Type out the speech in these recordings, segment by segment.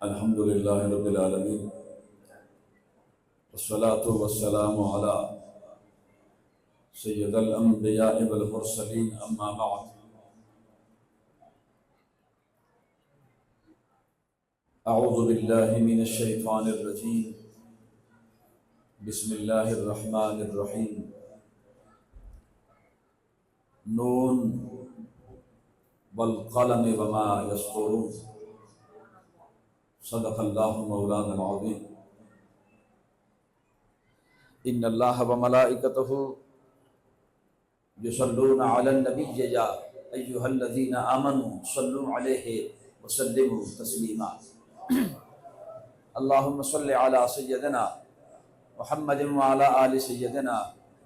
الحمد للہ رب العالمین والصلاة والسلام علی سید الانبیاء والمرسلین اما بعد اعوذ باللہ من الشیطان الرجیم بسم اللہ الرحمن الرحیم نون والقلم وما یسطرون صدق اللہ مولانا العظیم ان اللہ وملائکتہ یصلون علی النبی یا ایھا الذین آمنوا صلوا علیہ وسلموا تسلیما اللہم صل علی سیدنا محمد وعلی آل سیدنا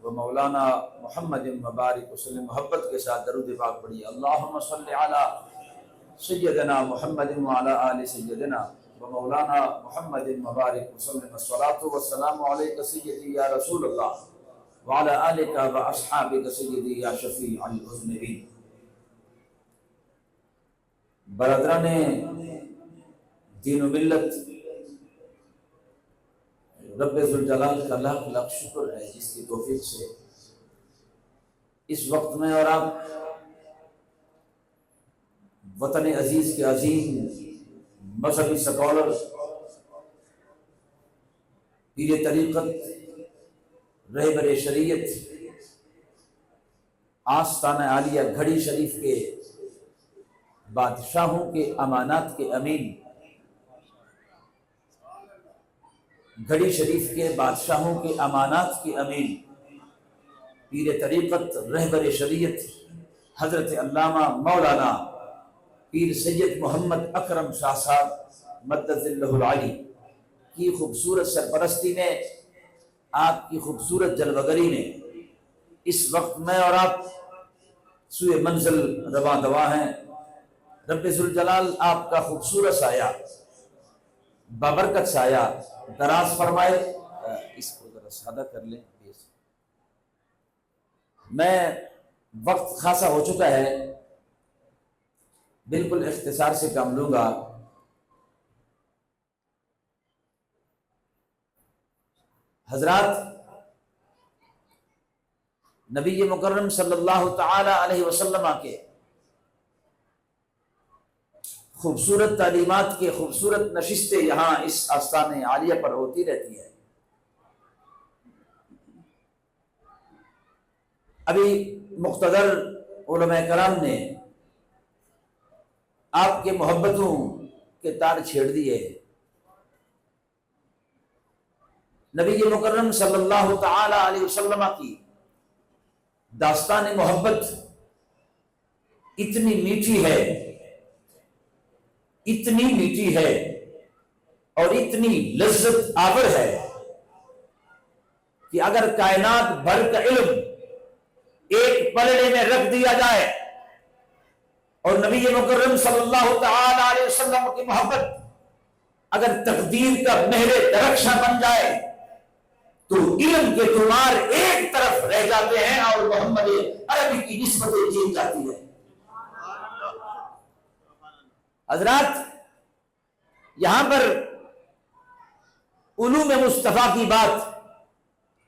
و مولانا محمد مبارک وسلم. محبت کے ساتھ درود پاک پڑھیے. اللہم صل علی سیدنا محمد وعلی آل سیدنا و مولانا محمد مبارک وسلم. الصلاة والسلام علیک سیدی یا رسول اللہ وعلی آلک و اصحابک سیدی یا شفیع المذنبین. برادران دین و ملت، رب ذوالجلال کا لاکھ لاکھ شکر ہے جس کی توفیق سے اس وقت میں اور آپ وطن عزیز کے عظیم مذہبی سکولر، پیر طریقت، رہبر شریعت، آستانہ عالیہ گھڑی شریف کے بادشاہوں کے امانات کے امین، گھڑی شریف کے بادشاہوں کے امانات کے امین، پیر طریقت، رہبر شریعت حضرت علامہ مولانا پیر سید محمد اکرم شاہ صاحب مدد ظلہ العالی کی خوبصورت سرپرستی میں، آپ کی خوبصورت جلوگری میں اس وقت میں اور آپ سوئے منزل رواں دواں ہیں. رب ذوالجلال آپ کا خوبصورت سایہ، بابرکت سایہ دراز فرمائے. اس کو ذرا سادہ کر لیں. میں وقت خاصا ہو چکا ہے، بالکل اختصار سے کام لوں گا. حضرات، نبی مکرم صلی اللہ تعالی علیہ وسلم کے خوبصورت تعلیمات کے خوبصورت نشستیں یہاں اس آستان عالیہ پر ہوتی رہتی ہے. ابھی مقتدر علماء کرام نے آپ کے محبتوں کے تار چھیڑ دیے. نبی مکرم صلی اللہ تعالی علیہ وسلم کی داستان محبت اتنی میٹھی ہے، اتنی میٹھی ہے اور اتنی لذت آور ہے کہ اگر کائنات بھر کا علم ایک پلڑے میں رکھ دیا جائے اور نبی مکرم صلی اللہ تعالی علیہ وسلم کی محبت اگر تقدیر کا مہر درخشاں بن جائے تو علم کے تمار ایک طرف رہ جاتے ہیں اور محمد عربی کی نسبتیں جیت جاتی ہے. حضرات، یہاں پر علوم مصطفیٰ کی بات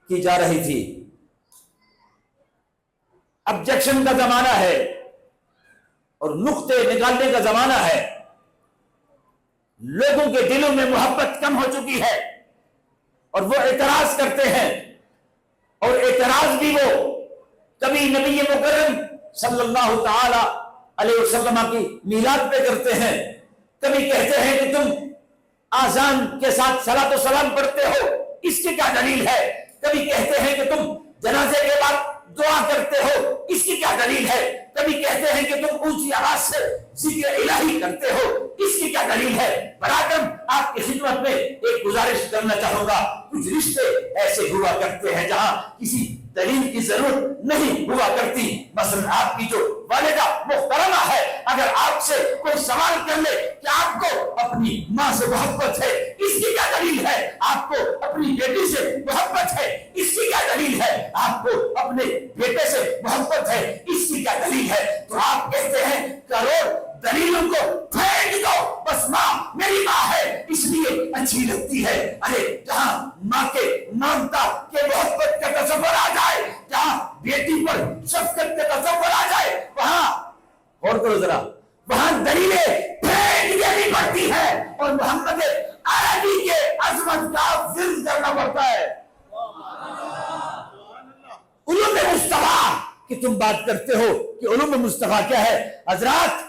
کی جا رہی تھی. ابجیکشن کا زمانہ ہے اور نقطے نکالنے کا زمانہ ہے. لوگوں کے دلوں میں محبت کم ہو چکی ہے اور وہ اعتراض کرتے ہیں، اور اعتراض بھی وہ کبھی نبی مکرم صلی اللہ تعالی علیہ وسلم کی میلاد پہ کرتے ہیں، کبھی کہتے ہیں کہ تم آذان کے ساتھ صلاۃ و سلام پڑھتے ہو، اس کی کیا دلیل ہے؟ کبھی کہتے ہیں کہ تم جنازے کے بعد دعا کرتے ہو، اس کی کیا دلیل ہے؟ کبھی کہتے ہیں کہ تم اونچی آواز سے ذکر الہی کرتے ہو، اس کی کیا دلیل ہے؟ برادر، آپ کی خدمت میں ایک گزارش کرنا چاہوں گا. کچھ رشتے ایسے ہوا کرتے ہیں جہاں کسی دلیل کی ضرورت نہیں ہوا کرتی. مثلا آپ کی جو والدہ محترمہ ہے، اگر آپ سے کوئی سوال کر لے کہ آپ کو اپنی ماں سے محبت ہے، اس کی کیا دلیل ہے؟ آپ کو اپنی بیٹی سے محبت ہے، اس کی کیا دلیل ہے؟ آپ کو اپنے بیٹے سے محبت ہے، اس کی کیا دلیل ہے؟ تو آپ کہتے ہیں کروڑ دلیلوں کو پھینک دو، بس ماں میری ماں ہے، اور کرو ذرا، وہاں دلیلیں پھینک دینی پڑتی ہے اور محمد عربی کے عظمت کا ذکر کرنا پڑتا ہے۔ علوم مصطفیٰ کہ تم بات کرتے ہو کہ علوم مصطفیٰ کیا ہے؟ حضرات،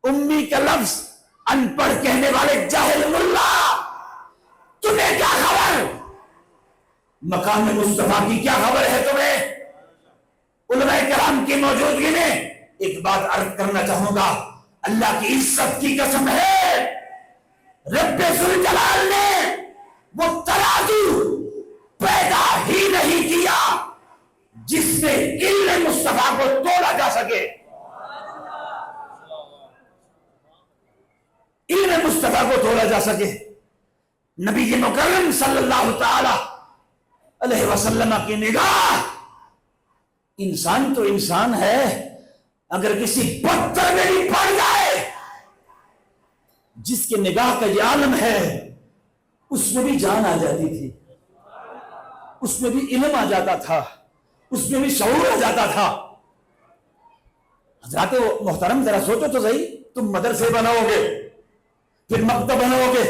امی کا لفظ ان پڑھ کہنے والے جاہل ملا، تمہیں کیا خبر؟ مقام مصطفیٰ کی کیا خبر ہے تمہیں؟ علماء کرام کی موجودگی میں ایک بات عرض کرنا چاہوں گا، اللہ کی عزت کی قسم ہے، رب ذوالجلال نے وہ ترازو پیدا ہی نہیں کیا جس سے علم مصطفیٰ کو تولا جا سکے۔ علم مصطفیٰ کو تولا جا سکے۔ نبی مکرم صلی اللہ تعالی علیہ وسلم کی نگاہ، انسان تو انسان ہے، اگر کسی پتھر میں بھی پڑ جائے، جس کے نگاہ کا یہ عالم ہے، اس میں بھی جان آ جاتی تھی، اس میں بھی علم آ جاتا تھا، اس میں بھی شعور آ جاتا تھا۔ حضرات محترم، ذرا سوچو تو صحیح، تم مدرسے بناؤ گے، پھر مکتب بناؤ گے،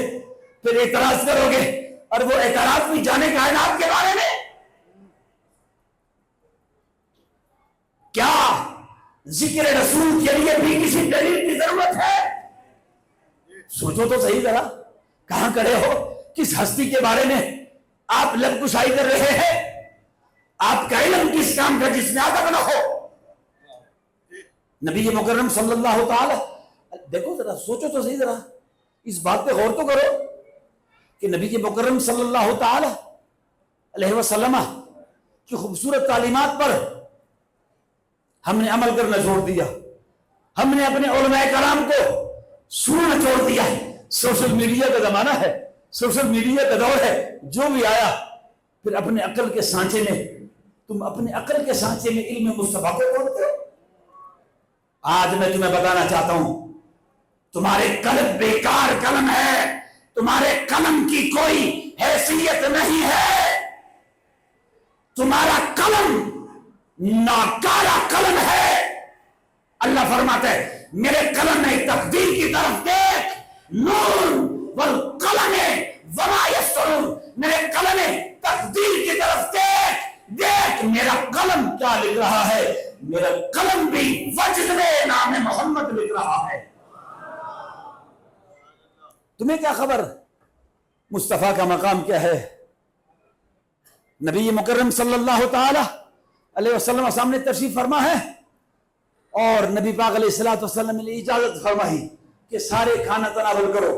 پھر اعتراض کرو گے، اور وہ اعتراض بھی جانے کائنات کے بارے میں، کیا ذکر رسول کے لیے بھی کسی دلیل کی ضرورت ہے؟ سوچو تو صحیح ذرا، کہاں کھڑے ہو؟ کس ہستی کے بارے میں آپ لب کشائی کر رہے ہیں؟ آپ کا علم کس کام کا جس میں ادب نہ ہو؟ نبی مکرم صلی اللہ تعالی، دیکھو ذرا، سوچو تو صحیح ذرا، اس بات پہ غور تو کرو کہ نبی مکرم صلی اللہ تعالی علیہ وسلم کی خوبصورت تعلیمات پر ہم نے عمل کرنا چھوڑ دیا، ہم نے اپنے علماء کرام کو سننا چھوڑ دیا۔ سوشل میڈیا کا زمانہ ہے، سوشل میڈیا کا دور ہے، جو بھی آیا پھر اپنے عقل کے سانچے میں، تم اپنے عقل کے سانچے میں علم مصطفیٰ کو توڑتے ہو۔ آج میں تمہیں بتانا چاہتا ہوں، تمہارے قلم بیکار قلم ہے، تمہارے قلم کی کوئی حیثیت نہیں ہے، تمہارا قلم ناکارہ قلم ہے۔ اللہ فرماتا ہے میرے قلم میں تقدیر کی طرف دیکھ، نون والقلم وما یسطرون، میرے قلم تقدیر کی طرف دیکھ میرا قلم کیا لکھ رہا ہے، میرا قلم بھی وجد میں نام محمد لکھ رہا ہے۔ تمہیں کیا خبر مصطفیٰ کا مقام کیا ہے؟ نبی مکرم صلی اللہ تعالی علیہ وسلم سامنے تشریف فرما ہے، اور نبی پاک علیہ الصلوۃ والسلام نے اجازت فرمائی کہ سارے کھانا تناول کرو،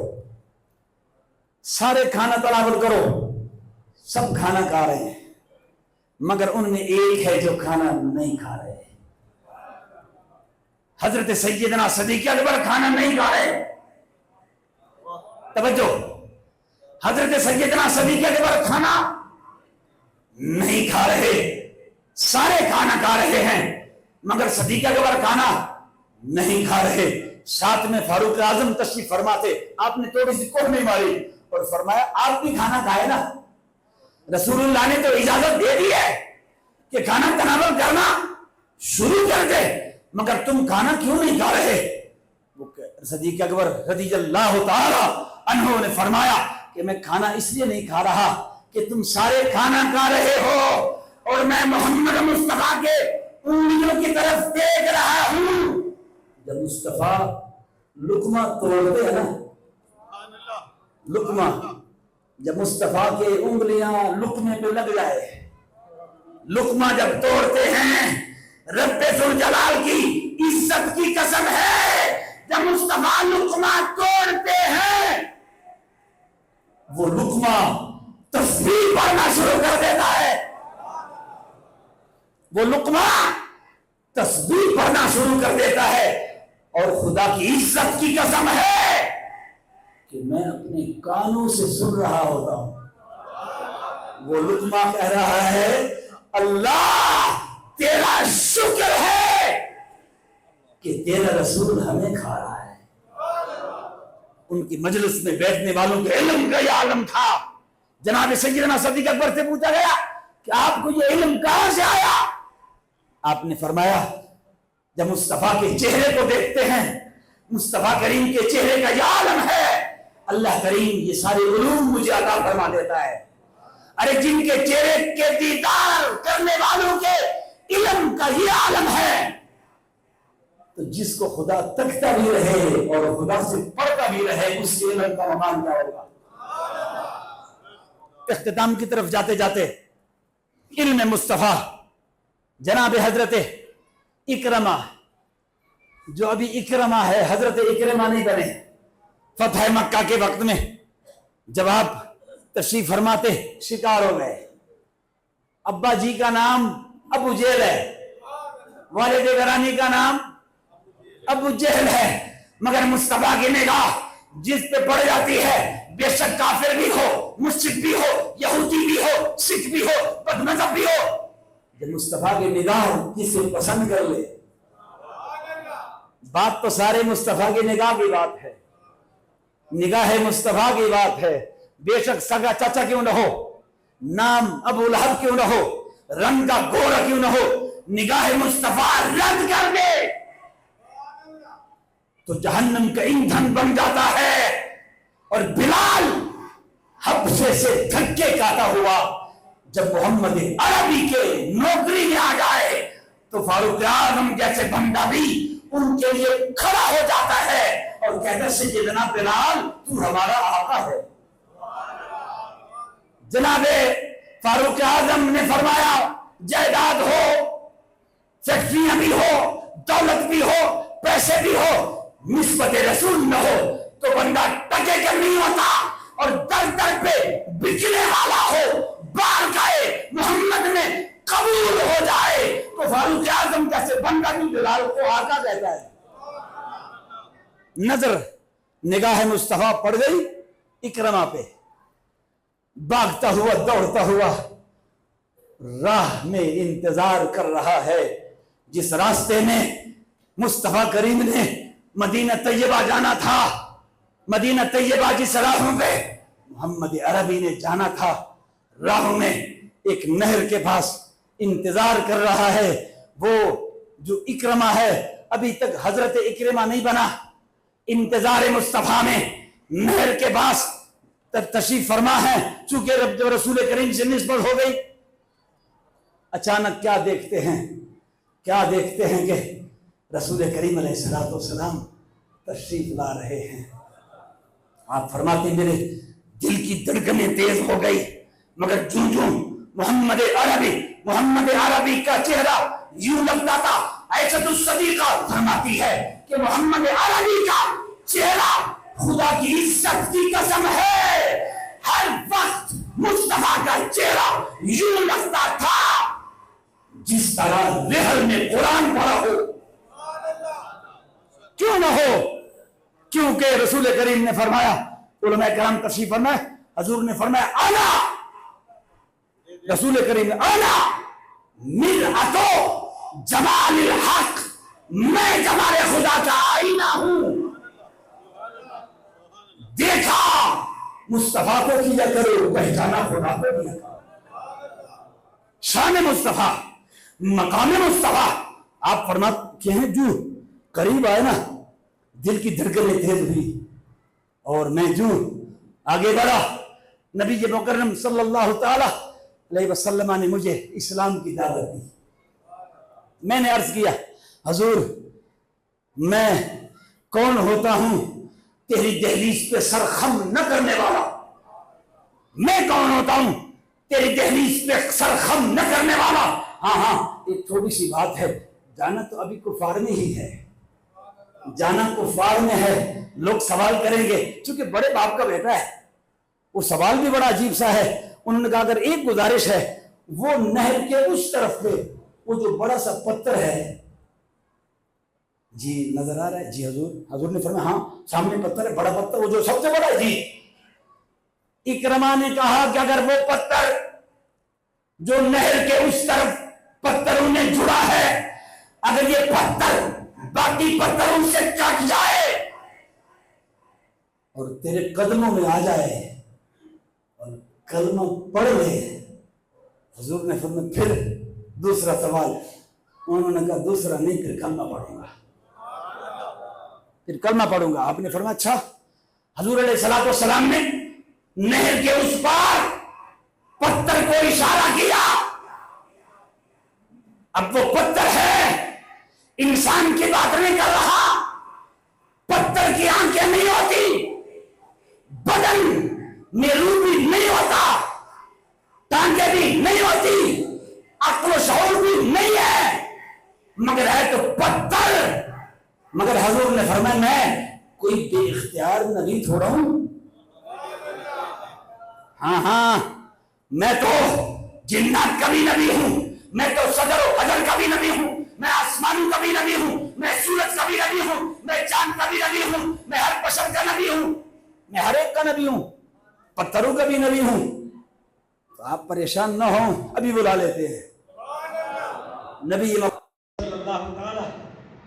سارے کھانا تناول کرو۔ سب کھانا کھا رہے ہیں، مگر ان میں ایک ہے جو کھانا نہیں کھا رہے۔ حضرت سیدنا صدیق اکبر کھانا نہیں کھا رہے، توجہ، حضرت سیدنا صدیق اکبر کھانا نہیں کھا رہے، سارے کھانا کھا رہے ہیں مگر صدیق اکبر کھانا نہیں کھا رہے۔ ساتھ میں فاروق اعظم تشریف فرما تھے، آپ نے تھوڑی سی کوڑ نہیں ماری اور فرمایا آپ بھی کھانا کھائے نا۔ رسول اللہ نے تو اجازت دے دی ہے کہ کھانا تناول کرنا شروع کر دے، مگر تم کھانا کیوں نہیں کھا رہے؟ صدیق اکبر رضی اللہ تعالی عنہ نے فرمایا کہ میں کھانا اس لیے نہیں کھا رہا کہ تم سارے کھانا کھا رہے ہو اور میں محمد مصطفیٰ کے انگلیوں کی طرف دیکھ رہا ہوں۔ جب مصطفیٰ لقمہ توڑتے ہیں نا، لقمہ جب مصطفیٰ کے انگلیاں لقمے پہ لگ جائے، لقمہ جب توڑتے ہیں، رب ذوالجلال کی عزت کی قسم ہے، جب مصطفیٰ لقمہ توڑتے ہیں، وہ لقمہ تسبیح پڑھنا شروع کر دیتا ہے، وہ لقمہ تسبیح پڑھنا شروع کر دیتا ہے، اور خدا کی عزت کی قسم ہے کہ میں اپنے کانوں سے سن رہا ہوتا ہوں، وہ لقمہ کہہ رہا ہے اللہ تیرا شکر ہے کہ تیرا رسول ہمیں کھا رہا ہے۔ ان کی مجلس میں بیٹھنے والوں کے علم کا یہ عالم تھا۔ جناب سیدنا صدیق اکبر سے پوچھا گیا کہ آپ کو یہ علم کہاں سے آیا؟ آپ نے فرمایا جب مصطفیٰ کے چہرے کو دیکھتے ہیں، مصطفیٰ کریم کے چہرے کا یہ عالم ہے، اللہ کریم یہ سارے علوم مجھے عطا فرما دیتا ہے۔ ارے جن کے چہرے کے دیدار کرنے والوں کے علم کا یہ عالم ہے، تو جس کو خدا تکتا بھی رہے اور خدا سے پڑھتا بھی رہے، اس کے علم کا مقام کیا ہوگا۔ اختتام کی طرف جاتے جاتے علم مصطفیٰ جناب حضرت اکرمہ، جو ابھی اکرمہ ہے، حضرت اکرمہ نہیں بنے۔ فتح مکہ کے وقت میں جب آپ تشریف فرماتے شکار ہو گئے، ابا جی کا نام ابو جہل ہے، والد گرانی کا نام ابو جہل ہے، مگر مصطفیٰ کی نگاہ جس پہ پڑ جاتی ہے، بے شک کافر بھی ہو، مشرک بھی ہو، یہودی بھی ہو، سکھ بھی ہو، بد مذہب بھی ہو، جب مصطفیٰ کی نگاہ کسی پسند کر لے، بات تو سارے مصطفیٰ کی نگاہ کی بات ہے، نگاہ مصطفیٰ کی بات ہے، بے شک سگا چاچا کیوں نہ ہو، نام ابو لہب کیوں نہ ہو، رنگ کا گورا کیوں نہ ہو، نگاہ مصطفیٰ رد کر دے تو جہنم کا ایندھن بن جاتا ہے۔ اور بلال حبشے سے دھکے کھاتا ہوا جب محمد عربی کے نوکری میں آ جائے تو فاروق اعظم جیسے بندہ بھی ان کے لیے کھڑا ہو جاتا ہے اور کہتا ہے سیدنا بلال تو ہمارا آقا ہے۔ جناب فاروق اعظم نے فرمایا جائیداد ہو، فیکٹریاں بھی ہو، دولت بھی ہو، پیسے بھی ہو، نسبت رسول نہ ہو تو بندہ ٹکے کر نہیں ہوتا، اور در در پہ بکنے والا ہو، بار گائے محمد میں قبول ہو جائے تو فاروق اعظم جیسے بندہ بھی بلال کو آقا کہتا ہے۔ نظر نگاہ مصطفیٰ پڑ گئی اکرمہ پہ، بھاگتا ہوا دوڑتا ہوا راہ میں انتظار کر رہا ہے، جس راستے میں مصطفیٰ کریم نے مدینہ طیبہ جانا تھا، مدینہ طیبہ جس راہوں پہ محمد عربی نے جانا تھا، راہوں میں ایک نہر کے پاس انتظار کر رہا ہے۔ وہ جو اکرمہ ہے ابھی تک حضرت اکرمہ نہیں بنا، انتظار مصطفیٰ میں نہر کے پاس تشریف فرما ہے، چونکہ رب رسول کریم سے نسبت ہو گئی۔ اچانک کیا دیکھتے ہیں کہ رسول کریم علیہ السلام تشریف لا رہے ہیں۔ آپ فرماتے ہیں میرے دل کی دھڑکنیں تیز ہو گئی، مگر جوں جوں محمد عربی کا چہرہ یوں لگتا تھا، عائشہ الصدیقہ فرماتی ہے کہ محمد عربی کا چہرہ خدا کی عزت کی قسم ہے، ہر وقت مصطفیٰ کا چہرہ یوں لگتا تھا جس طرح لہر میں قرآن پڑھا ہو۔ کیوں نہ ہو؟ کیونکہ رسول کریم نے فرمایا، علماء کرام تشریف فرمائے، حضور نے فرمایا انا، رسول کریم نے انا مرآتو جمال الحق، میں جمال خدا کا آئینہ ہوں۔ دیکھا مصطفیٰ کو کیا کرو، پہچانا خدا کو کیا کرو۔ شان مصطفیٰ، مقام مصطفیٰ، آپ فرماتے ہیں جو قریب آئے نا دل کی دھڑکنیں تیز ہوئی، اور میں جو آگے بڑھا، نبی مکرم صلی اللہ تعالی علیہ وسلم نے مجھے اسلام کی دعوت دی۔ میں نے عرض کیا حضور میں کون ہوتا ہوں تیری دہلیز پہ سر خم نہ کرنے والا، میں کون ہوتا ہوں تیری دہلیز پہ سر خم نہ کرنے والا۔ ہاں ایک تھوڑی سی بات ہے، جانا تو ابھی کفار میں ہی ہے، جانا کفار میں ہے، لوگ سوال کریں گے، چونکہ بڑے باپ کا بیٹا ہے، وہ سوال بھی بڑا عجیب سا ہے۔ انہوں نے کہا اگر ایک گزارش ہے، وہ نہر کے اس طرف پہ وہ جو بڑا سا پتھر ہے، جی نظر آ رہا ہے؟ جی حضور نے فرمایا ہاں سامنے پتھر ہے، بڑا پتھر، وہ جو سب سے بڑا ہے۔ جی اکرمہ نے کہا کہ اگر وہ پتھر جو نہر کے اس طرف پتھروں نے جڑا ہے، اگر یہ پتھر باقی پتھروں سے کٹ جائے اور تیرے قدموں میں آ جائے اور کلمہ پڑھ لے، حضور نے فرمایا پھر دوسرا سوال، انہوں نے کہا دوسرا نہیں، پھر کلمہ پڑھوں گا، پھر کلمہ پڑھوں گا۔ آپ نے فرمایا اچھا۔ حضور علیہ السلام نے نہر کے اس پار پتھر کو اشارہ کیا۔ اب وہ پتھر ہے، انسان کی بات نہیں کر رہا، پتھر کی آنکھیں نہیں ہوتی، بدن میں روح بھی نہیں ہوتا، ٹانگیں بھی نہیں ہوتی، عقل و شعور بھی نہیں ہے، مگر ہے تو پتھر۔ مگر حضور نے فرمایا میں کوئی بے اختیار نبی تھوڑا ہوں، ہاں میں تو جنات کا بھی نبی ہوں، میں تو صدر و حجر کا بھی نبی ہوں، میں آسمانوں کا بھی نبی ہوں، میں سورج کا بھی نبی ہوں، میں چاند کا بھی نبی ہوں، میں ہر بشر کا نبی ہوں، میں ہر ایک کا نبی ہوں، پتھروں کا بھی نبی ہوں۔ تو آپ پریشان نہ ہوں، ابھی بلا لیتے ہیں۔ نبی صلی اللہ تعالی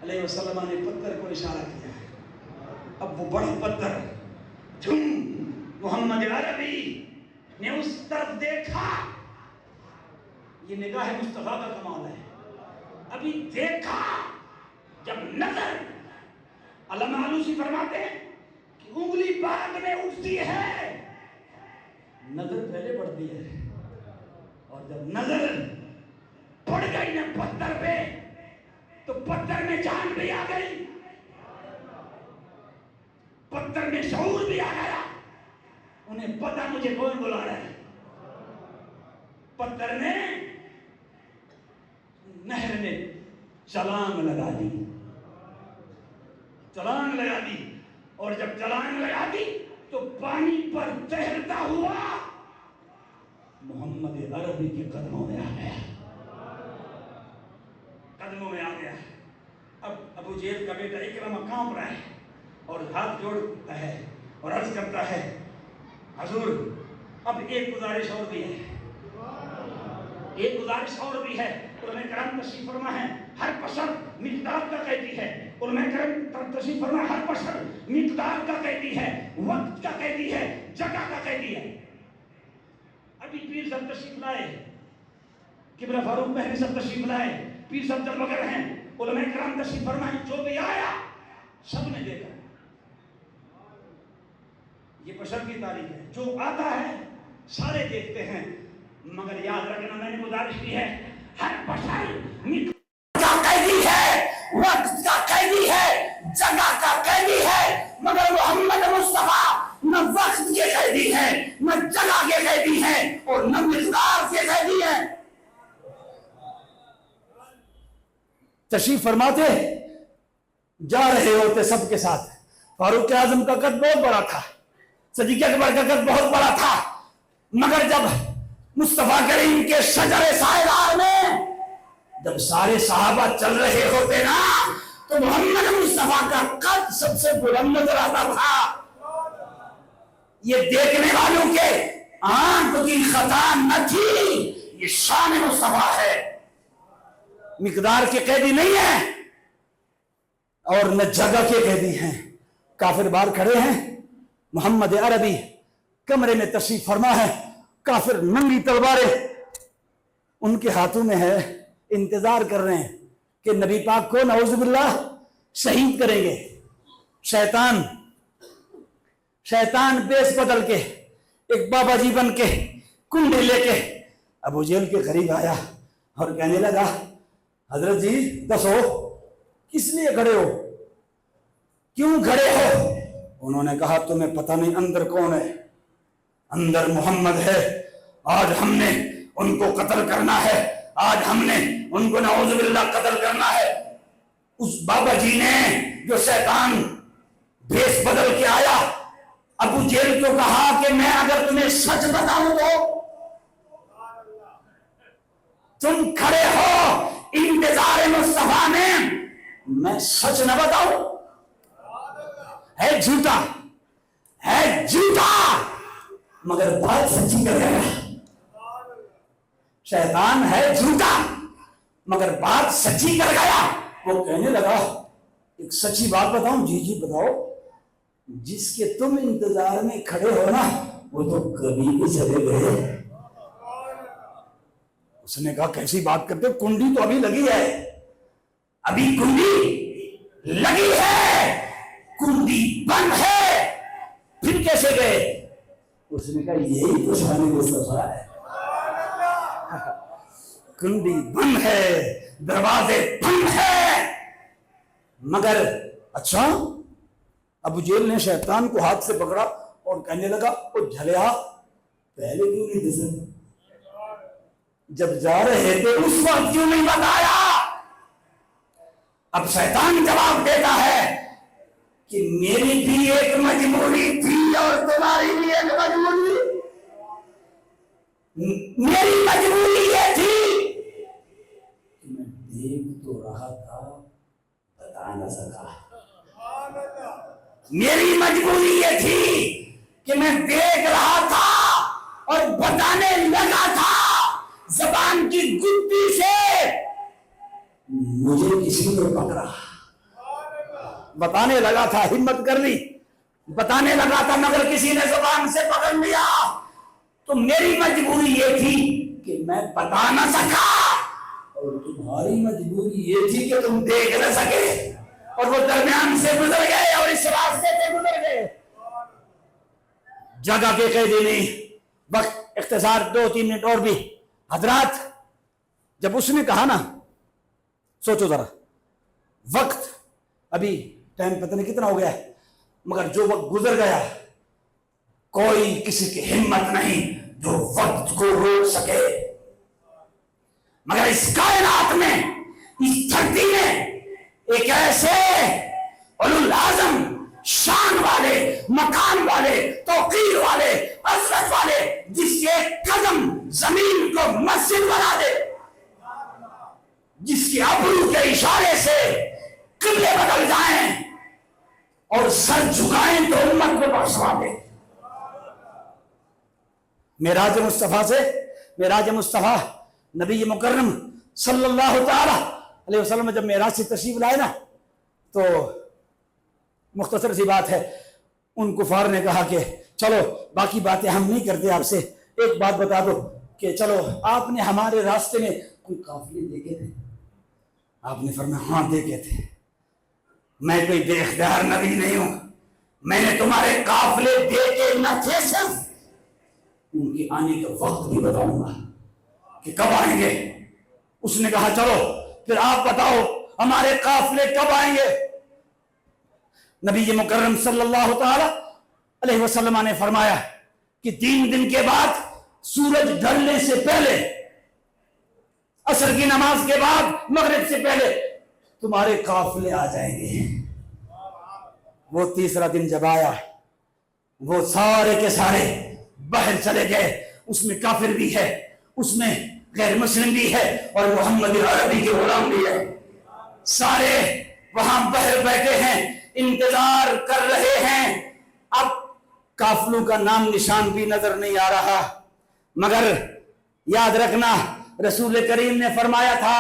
علیہ وسلم نے پتھر کو اشارہ کیا ہے۔ اب وہ بڑا پتھر محمد عربی نے اس طرف دیکھا، یہ نگاہ مصطفیٰ کا کمال ہے۔ ابھی دیکھا، جب نظر، علامہ آلوسی فرماتے ہیں کہ انگلی بعد میں اٹھتی ہے، نظر پہلے پڑتی ہے، اور جب نظر پڑ گئی نا پتھر پہ تو پتھر میں جان بھی آ گئی، پتھر میں شعور بھی آ گیا، انہیں پتا مجھے کون بلا رہا ہے۔ پتھر نے نہر میں چھلانگ لگا دی، چھلانگ لگا دی، اور جب چھلانگ لگا دی تو پانی پر تیرتا ہوا محمد عربی کے قدموں میں آ گیا، قدموں میں آ گیا۔ اب ابو جہل کا بیٹا اکرمہ کانپ رہا ہے اور ہاتھ جوڑتا ہے اور عرض کرتا ہے حضور اب ایک گزارش اور بھی ہے، ایک گزارش اور بھی ہے۔ علماء کرام تشریف فرما ہے، ہر بشر مقدار کا قیدی ہے، علماء کرام تشریف فرما ہر بشر مقدار کا قیدی ہے، وقت کا قیدی ہے، جگہ کا قیدی ہے۔ ابھی پیر صاحب تشریف لائے، قبلہ فاروق مہدی صاحب تشریف لائے، پیر صاحب جب وغیرہ ہیں، علماء کرام تشریف فرمائے، جو بھی آیا سب نے دیکھا۔ یہ بشر کی تاریخ ہے، جو آتا ہے سارے دیکھتے ہیں، مگر یاد رکھنا میں نے گزارش کی ہے، ہر بشر کا قیدی ہے، وقت کا قیدی ہے، جگہ کا قیدی ہے، مگر محمد مصطفیٰ نہ وقت کے قیدی ہیں، نہ جگہ کے قیدی ہیں، اور نہ مقدار کے قیدی ہیں۔ تشریف فرماتے جا رہے ہوتے سب کے ساتھ، فاروق اعظم کا قد بہت بڑا تھا، صدیق اکبر کا قد بہت بڑا تھا، مگر جب مصطفیٰ کریم کے شجر سایدار میں جب سارے صحابہ چل رہے ہوتے نا تو محمد مصطفیٰ کا قد سب سے بلند نظر آتا تھا۔ یہ دیکھنے والوں کے آنکھ کی خطا نہ تھی، یہ شان مصطفیٰ ہے، مقدار کے قیدی نہیں ہے اور نہ جگہ کے قیدی ہیں۔ کافر باہر کھڑے ہیں، محمد عربی کمرے میں تشریف فرما ہے، کافر ننگی تلواریں ان کے ہاتھوں میں ہے، انتظار کر رہے ہیں کہ نبی پاک کو نعوذ باللہ شہید کریں گے۔ شیطان بیس بدل کے ایک بابا جی بن کے کنڈی لے کے ابو جہل کے قریب آیا اور کہنے لگا حضرت جی دسو کس لیے کھڑے ہو، کیوں کھڑے ہو؟ انہوں نے کہا تمہیں پتہ نہیں اندر کون ہے؟ اندر محمد ہے، آج ہم نے ان کو قتل کرنا ہے، آج ہم نے ان کو نعوذ باللہ قتل کرنا ہے۔ اس بابا جی نے جو شیطان بھیس بدل کے آیا ابو جہل کو کہا کہ میں اگر تمہیں سچ بتاؤں تو تم کھڑے ہو انتظار مصطفیٰ میں سچ نہ بتاؤں؟ ہے جھوٹا، ہے جھوٹا، مگر بات سچی کر گیا۔ شیطان ہے جھوٹا مگر بات سچی کر گیا۔ وہ کہنے لگا ایک سچی بات بتاؤں؟ جی جی بتاؤ۔ جس کے تم انتظار میں کھڑے ہو نا وہ تو کبھی بھی چلے گئے۔ اس نے کہا کیسی بات کرتے ہو، کنڈی تو ابھی لگی ہے، ابھی کنڈی لگی ہے، کنڈی بند ہے، پھر کیسے گئے؟ اس نے کہا یہی تو شان مصطفیٰ ہے، کنڈی بند ہے، دروازے بند ہے، مگر اچھا ابو جہل نے شیطان کو ہاتھ سے پکڑا اور کہنے لگا او جھلیا پہلے کیوں نہیں دسے، جب جا رہے تھے اس وقت کیوں نہیں بتایا؟ اب شیطان جواب دیتا ہے کہ میری بھی ایک مجبوری تھی اور تمہاری بھی ایک مجبوری، میری مجبوری یہ تھی کہ میں دیکھ تو رہا تھا بتا نہ سکا، میری مجبوری یہ تھی کہ میں دیکھ رہا تھا اور بتانے لگا تھا، زبان کی گدی سے مجھے کسی نے پکڑا، بتانے لگا تھا، ہمت کر لی، بتانے لگا تھا مگر کسی نے زبان سے پکڑ لیا، تو میری مجبوری یہ تھی کہ میں بتا نہ سکا، اور تمہاری مجبوری یہ تھی کہ تم دیکھ نہ سکے، اور وہ درمیان سے گزر گئے اور اس راستے سے گزر گئے۔ جگہ کے قیدی نہیں، وقت اختصار 2-3 منٹ اور بھی حضرات، جب اس نے کہا نا، سوچو ذرا، وقت ابھی ٹائم پتہ نہیں کتنا ہو گیا ہے، مگر جو وقت گزر گیا کوئی کسی کی ہمت نہیں جو وقت کو روک سکے، مگر اس کائنات میں، اس دھرتی میں ایک ایسے اولوالعزم شان والے، مکان والے، توقیر والے، عظمت والے، جس کے قدم زمین کو مسجد بنا دے، جس کے ابرو کے اشارے سے قبلے بدل جائیں اور سر جھکائیں تو امت کو بخشوا دے۔ معراج مصطفیٰ سے، معراج مصطفیٰ نبی مکرم صلی اللہ تعالی علیہ وسلم جب معراج سے تشریف لائے نا، تو مختصر سی بات ہے، ان کفار نے کہا کہ چلو باقی باتیں ہم نہیں کرتے، آپ سے ایک بات بتا دو کہ چلو آپ نے ہمارے راستے میں کوئی قافلے دیکھے تھے؟ آپ نے فرمایا ہاں دیکھے تھے، میں کوئی بے اختیار نبی نہیں ہوں، میں نے تمہارے قافلے دیکھے نہ تھے، صرف ان کے آنے کا وقت بھی بتاؤں گا کہ کب آئیں گے۔ اس نے کہا چلو پھر آپ بتاؤ ہمارے قافلے کب آئیں گے؟ نبی مکرم صلی اللہ تعالی علیہ وسلم نے فرمایا کہ 3 دن کے بعد سورج ڈھلنے سے پہلے، عصر کی نماز کے بعد، مغرب سے پہلے تمہارے قافلے آ جائیں گے۔ وہ تیسرا دن جب آیا، وہ سارے کے سارے باہر چلے گئے، اس میں کافر بھی ہے، اس میں غیر مسلم بھی ہے، اور محمد عربی کے غلام بھی ہے، سارے وہاں باہر بیٹھے ہیں، انتظار کر رہے ہیں۔ اب قافلوں کا نام نشان بھی نظر نہیں آ رہا، مگر یاد رکھنا رسول کریم نے فرمایا تھا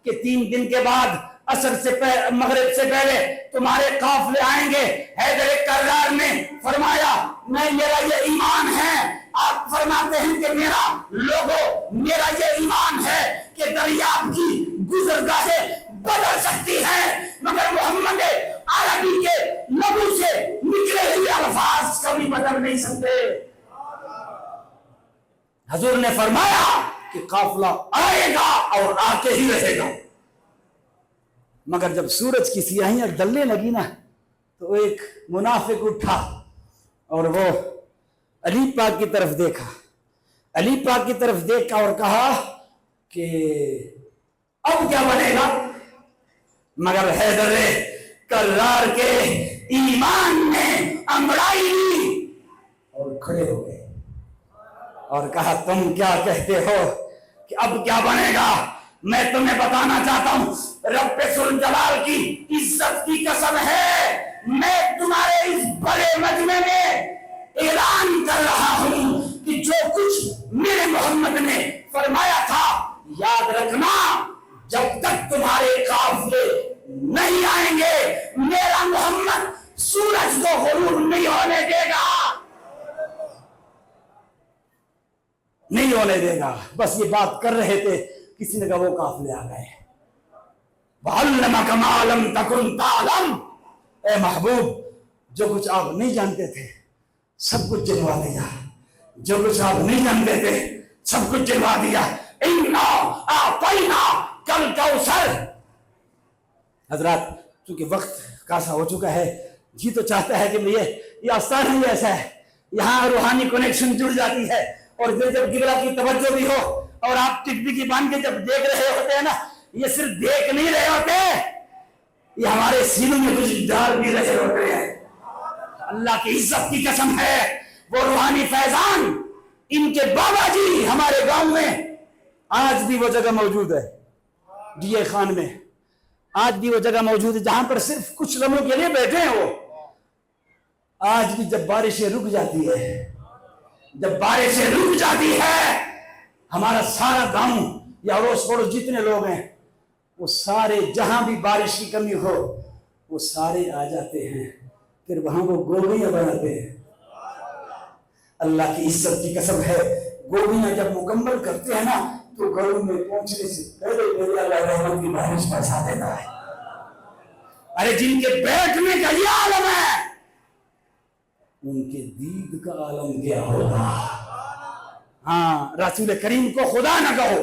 کہ 3 دن کے بعد عصر سے مغرب سے پہلے تمہارے قافلے آئیں گے۔ حیدر کرار نے فرمایا میرا یہ ایمان ہے، آپ فرماتے ہیں کہ میرا لوگو، میرا یہ ایمان ہے کہ دریاب کی گزرگاہیں بدل سکتی ہیں، مگر محمد عربی کے لبوں سے نکلے ہوئے الفاظ کبھی بدل نہیں سکتے۔ حضور نے فرمایا کہ قافلہ آئے گا اور آ کے ہی رہے گا، مگر جب سورج کی سیاہیاں ڈلنے لگی نا، تو ایک منافق اٹھا اور وہ علی پاک کی طرف دیکھا، علی پاک کی طرف دیکھا اور کہا کہ اب کیا بنے گا؟ مگر حیدر کرار کے ایمان نے انگڑائی لی اور کھڑے ہو گئے اور کہا تم کیا کہتے ہو کہ اب کیا بنے گا؟ میں تمہیں بتانا چاہتا ہوں، رب ذوالجلال کی عزت کی قسم ہے، میں تمہارے اس بڑے مجمع میں اعلان کر رہا ہوں کہ جو کچھ میرے محمد نے فرمایا تھا، یاد رکھنا جب تک تمہارے قافلے نہیں آئیں گے میرا محمد سورج کو غروب نہیں ہونے دے گا، نہیں ہونے دے گا۔ بس یہ بات کر رہے تھے، کسی نے کہا وہ قافلے آ گئے، وَعَلَّمَكَ مَا لَمْ تَكُنْ تَعْلَمْ، اے محبوب جو کچھ آپ نہیں جانتے تھے سب کچھ جلوا دیا، جو کچھ آپ نہیں جانتے تھے سب کچھ جلوا دیا۔ اِنَّا أَعْطَيْنَاكَ الْكَوْثَرَ۔ حضرات چونکہ وقت کاسا ہو چکا ہے، جی تو چاہتا ہے کہ یہ آستان ہی ایسا ہے، یہاں روحانی کنیکشن جڑ جاتی ہے، اور جب قبلہ کی توجہ بھی ہو اور آپ ٹکٹی کی باندھ کے جب دیکھ رہے ہوتے ہیں نا، یہ صرف دیکھ نہیں رہے ہوتے، یہ ہمارے سینوں میں کچھ ڈال بھی رہے ہوتے ہیں۔ اللہ کی عزت کی قسم ہے، وہ روحانی فیضان ان کے بابا جی ہمارے گاؤں میں آج بھی وہ جگہ موجود ہے، ڈی اے خان میں آج بھی وہ جگہ موجود ہے جہاں پر صرف کچھ لمحوں کے لیے بیٹھے ہیں وہ۔ آج بھی جب بارشیں رک جاتی ہے، جب بارشیں رک جاتی ہے، ہمارا سارا گاؤں یا اڑوس پڑوس جتنے لوگ ہیں وہ سارے، جہاں بھی بارش کی کمی ہو وہ سارے آ جاتے ہیں، پھر وہاں وہ گوبیاں بناتے ہیں۔ اللہ کی عزت کی قسم ہے، گوبیاں جب مکمل کرتے ہیں نا تو گھروں میں پہنچنے سے پہلے اللہ رحمت کی بارش برسا دیتا ہے۔ ارے جن کے بیٹھنے کا یہ عالم ہے ان کے دید کا عالم کیا ہوگا۔ ہاں، رسول کریم کو خدا نہ کہو،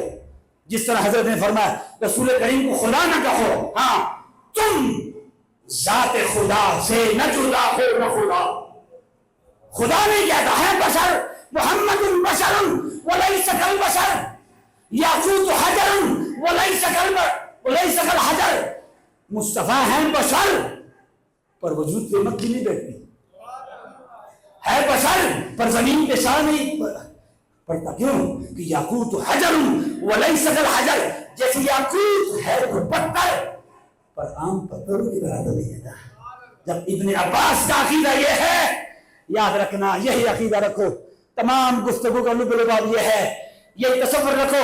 جس طرح حضرت نے فرمایا رسول کریم کو خدا نہ کہو، ہاں تم ذات خدا سے نہ جدا ہو نہ خدا۔ خدا نہیں کہتا ہے بشر، محمد بشر ولیس کالبشر، یاقوت حجر ولیس کالحجر۔ مصطفیٰ ہیں بشر پر وجود پہ مکھی نہیں بیٹھتی، ہے بشر پر زمین پہ شاہ نہیں پڑتا، کیوں کہ یاقوت حجر ولیس کالحجر، جیسے یاقوت ہے وہ پتھر پر عام پتھروں کی طرح نہیں ہے۔ جب ابن عباس کا عقیدہ یہ ہے، یاد رکھنا یہی عقیدہ رکھو، تمام گفتگو کا لب لباب یہ ہے، یہ تصور رکھو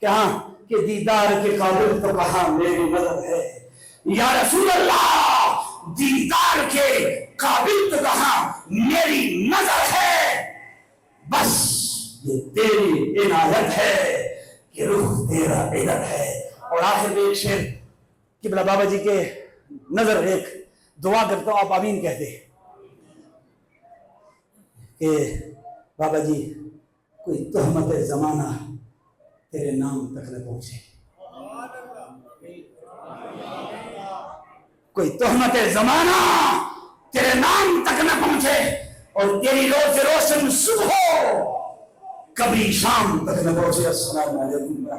کہ ہاں کہ دیدار کے قابل تو کہاں میری مدد ہے یا رسول اللہ، دیدار کے قابل تو کہاں میری نظر ہے، بس یہ تیری عنایت ہے کہ روح تیرا ادھر ہے۔ اور آخر میں ایک شعر قبلہ بابا جی کے نظر ایک دعا کرتا ہوں، آپ آمین کہتے کہ بابا جی کوئی تہمت زمانہ تیرے نام تک نہ پہنچے، کوئی تہمت زمانہ تیرے نام تک نہ پہنچے، اور تیری روز روشن صبح کبھی شام تک نہ پہنچے۔ السلام علیکم۔